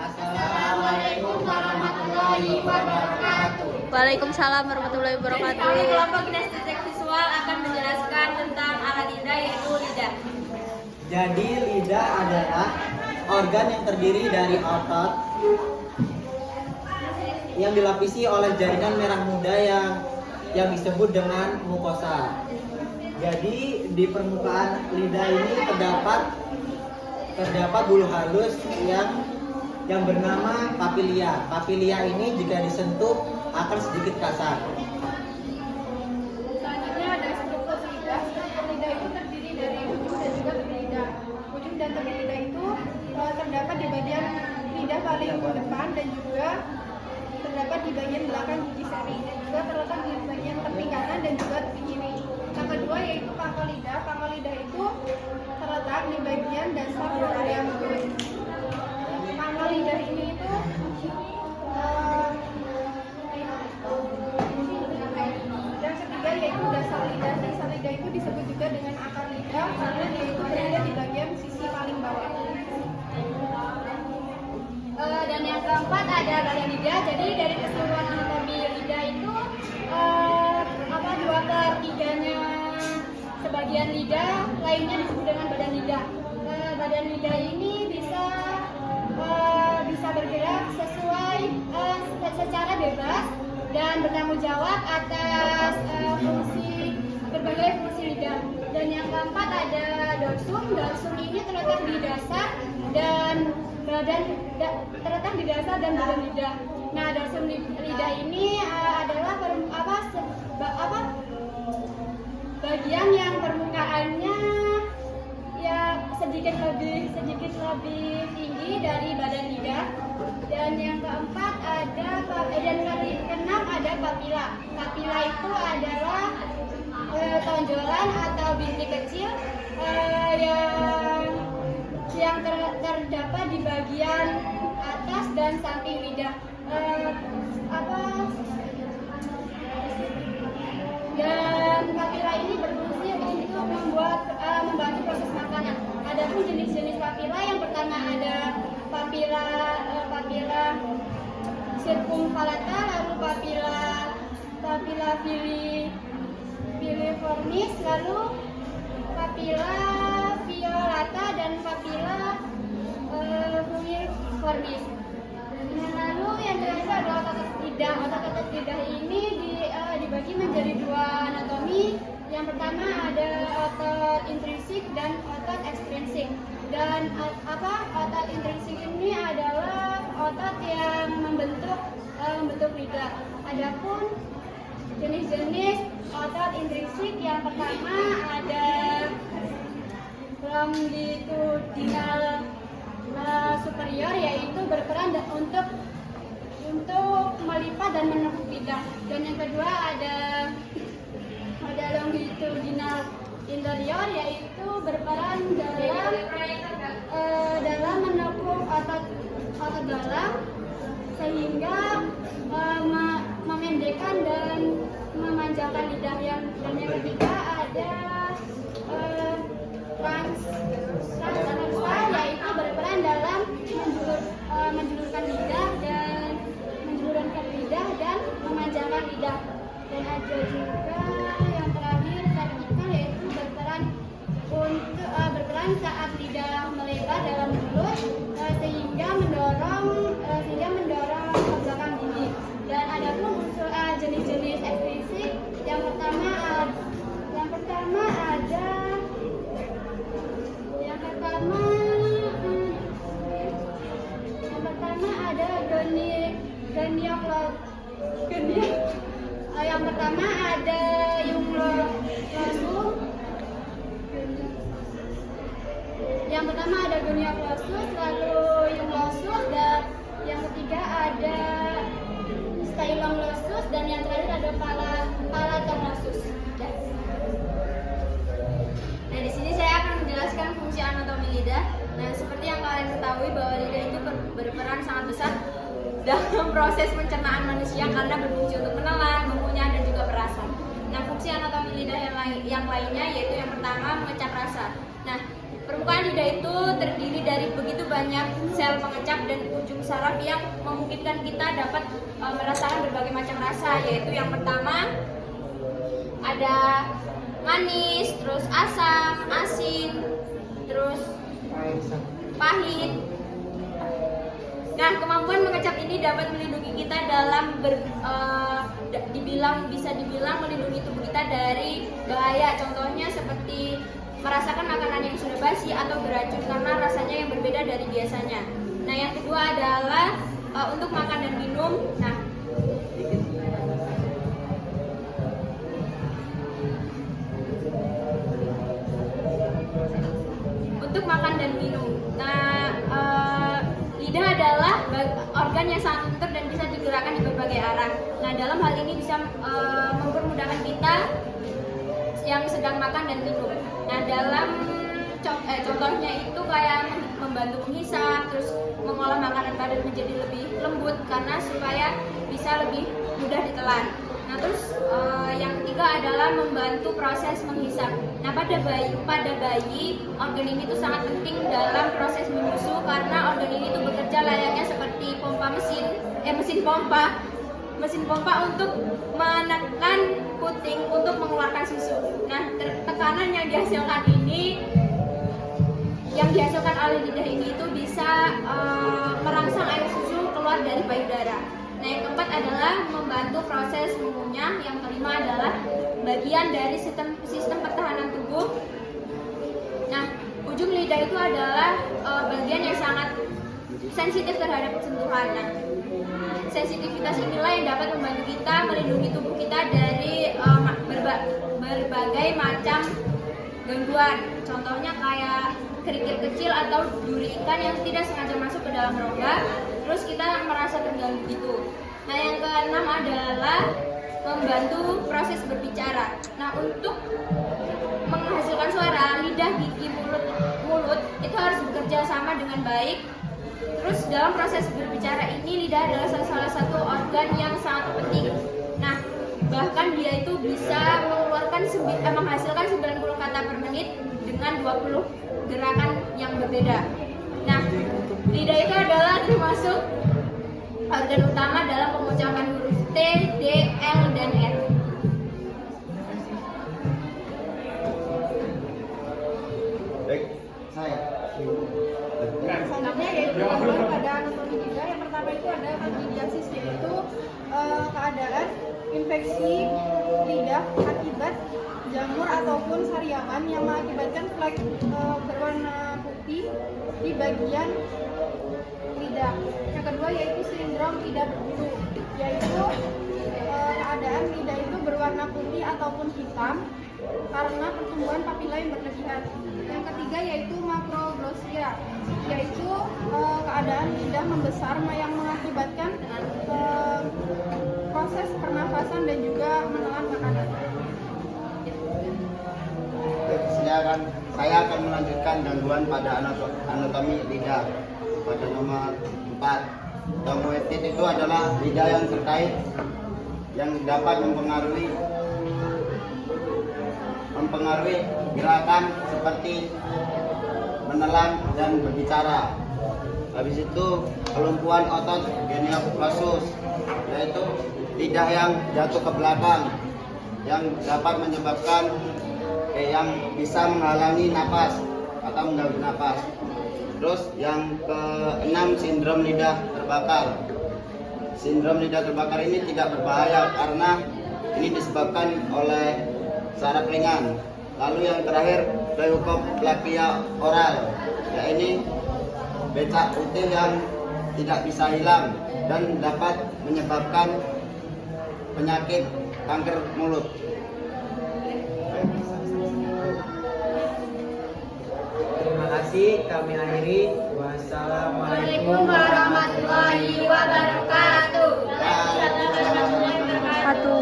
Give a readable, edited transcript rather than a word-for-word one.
Assalamualaikum warahmatullahi wabarakatuh. Waalaikumsalam warahmatullahi wabarakatuh. Kami kelompok kinestetik visual akan menjelaskan tentang alat lidah yaitu lidah. Jadi lidah adalah organ yang terdiri dari otot yang dilapisi oleh jaringan merah muda yang disebut dengan mukosa. Jadi di permukaan lidah ini terdapat bulu halus yang bernama papilia. Papilia ini jika disentuh akan sedikit kasar. Selanjutnya ada struktur lidah. Struktur lidah itu terdiri dari ujung dan juga tepi lidah. Ujung dan tepi lidah itu terdapat di bagian lidah paling depan dan juga terdapat di bagian belakang gigi seri dan juga terletak di bagian tepi kanan dan juga tepi kiri. Yang kedua yaitu pangkal lidah. Pangkal lidah itu terletak di bagian dasar korea mulut. Pangkal lidah ini itu dan ketiga yaitu dasar lidah. Dasar lidah itu disebut juga dengan akar lidah karena dia itu berada di bagian sisi paling bawah. Dan yang keempat ada badan lidah. Jadi dari keseluruhan anatomi lidah itu 2/3-nya sebagian lidah, lainnya disebut dengan badan lidah. Badan lidah ini bisa bergerak sesuai secara bebas dan bertanggung jawab atas berbagai fungsi lidah. Dan yang keempat ada dorsum. Dorsum ini terletak di dasar dan badan lidah. Nah, dorsum lidah ini adalah bagian yang permukaannya ya sedikit lebih tinggi dari badan lidah. Dan yang keempat keenam ada papila. Papila itu adalah tonjolan atau bintik kecil yang terdapat di bagian atas dan samping lidah. Dan papila ini berfungsi untuk membantu proses makanan. Adapun jenis-jenis papila, yang pertama ada papila circumvallata, lalu papila filiformis, lalu papila violata dan papila fumiformis. Nah, lalu yang terakhir adalah otot lidah. Otot lidah ini dibagi menjadi dua anatomi. Yang pertama ada otot intrinsik dan otot ekstrinsik. Dan otot intrinsik ini adalah otot yang membentuk lidah. Adapun jenis-jenis otot intrinsik, yang pertama ada longitudinal superior, yaitu berperan untuk melipat dan menekuk lidah. Dan yang kedua ada longitudinal interior, yaitu berperan dalam menekuk otot dalam sehingga memendekkan dan memanjangkan lidah. Dan yang ketiga ada transversal, yaitu berperan dalam menjulurkan lidah dan memanjangkan lidah. Dan ada juga yang terakhir vertikal, yaitu berperan saat lidah melebar dalam mulut sehingga mendorong ke belakang gigi. Dan ada pun jenis-jenis ekstrinsik. Yang pertama ada gonioclossus, lalu eumolossus, dan yang ketiga ada stylonglossus, dan yang terakhir ada palatomlossus. Nah, di sini saya akan menjelaskan fungsi anatomi lidah. Nah, seperti yang kalian ketahui bahwa lidah itu berperan sangat besar dalam proses pencernaan manusia karena berfungsi untuk menelan, mengunyah, dan juga perasa. Nah, fungsi anatomi lidah yang lainnya yaitu yang pertama mengecap rasa. Nah, Permukaan lidah itu terdiri dari begitu banyak sel pengecap dan ujung saraf yang memungkinkan kita dapat merasakan berbagai macam rasa, yaitu yang pertama ada manis, terus asam, asin, terus pahit. Nah, kemampuan mengecap ini dapat melindungi kita dalam bisa dibilang melindungi tubuh kita dari bahaya. Contohnya seperti merasakan makanan yang sudah basi atau beracun karena rasanya yang berbeda dari biasanya. Nah, yang kedua adalah untuk makan dan minum. Nah, untuk makan dan minum. Nah, lidah adalah organ yang sangat pintar dan bisa digerakkan di berbagai arah. Nah, dalam hal ini bisa mempermudahkan kita yang sedang makan dan minum. Nah, dalam contohnya itu kayak membantu menghisap, terus mengolah makanan padat menjadi lebih lembut karena supaya bisa lebih mudah ditelan. Nah, terus yang ketiga adalah membantu proses menghisap. Nah, pada bayi organ ini tuh sangat penting dalam proses menyusu karena organ ini tuh bekerja layaknya seperti mesin pompa untuk menekan puting untuk mengeluarkan susu. Nah, tekanan yang dihasilkan oleh lidah ini itu bisa merangsang air susu keluar dari payudara. Nah, yang keempat adalah membantu proses mengunyah. Yang kelima adalah bagian dari sistem pertahanan tubuh. Nah, ujung lidah itu adalah bagian yang sangat sensitif terhadap sentuhan. Nah, sensitivitas inilah yang dapat membantu kita melindungi tubuh kita dari berbagai macam gangguan. Contohnya kayak kerikil kecil atau duri ikan yang tidak sengaja masuk ke dalam rongga, terus kita merasa terganggu gitu. Nah, yang keenam adalah membantu proses berbicara. Nah, untuk menghasilkan suara, lidah, gigi, mulut itu harus bekerja sama dengan baik. Terus dalam proses berbicara ini, lidah adalah salah satu organ yang sangat penting. Nah, bahkan dia itu bisa menghasilkan 90 kata per menit dengan 20 gerakan yang berbeda. Nah, lidah itu adalah termasuk organ utama dalam pengucapan huruf T, D, L, dan R. Baik, saya. Selanjutnya yaitu pada anatomi lidah. Yang pertama itu ada kandidiasis, yaitu keadaan infeksi lidah akibat jamur ataupun sariawan yang mengakibatkan flek berwarna putih di bagian lidah. Yang kedua yaitu sindrom lidah berbulu, yaitu keadaan lidah itu berwarna putih ataupun hitam karena pertumbuhan papila yang berlebihan. Yang ketiga yaitu makroglossia, yaitu keadaan lidah membesar yang mengakibatkan proses pernafasan dan juga menelan makanan. Saya akan melanjutkan gangguan pada anatomi lidah pada nomor 4. Tomoetit itu adalah lidah yang terkait yang dapat mempengaruhi gerakan seperti menelan dan berbicara. Habis itu kelumpuhan otot genioplossus, yaitu lidah yang jatuh ke belakang yang dapat menyebabkan yang bisa menghalangi napas atau mengganggu napas. Terus yang keenam, sindrom lidah terbakar. Sindrom lidah terbakar ini tidak berbahaya karena ini disebabkan oleh saraf ringan. Lalu yang terakhir, leukoplakia oral, ya ini becak putih yang tidak bisa hilang dan dapat menyebabkan penyakit kanker mulut. Terima kasih, kami akhiri. Wassalamualaikum warahmatullahi wabarakatuh. Satu.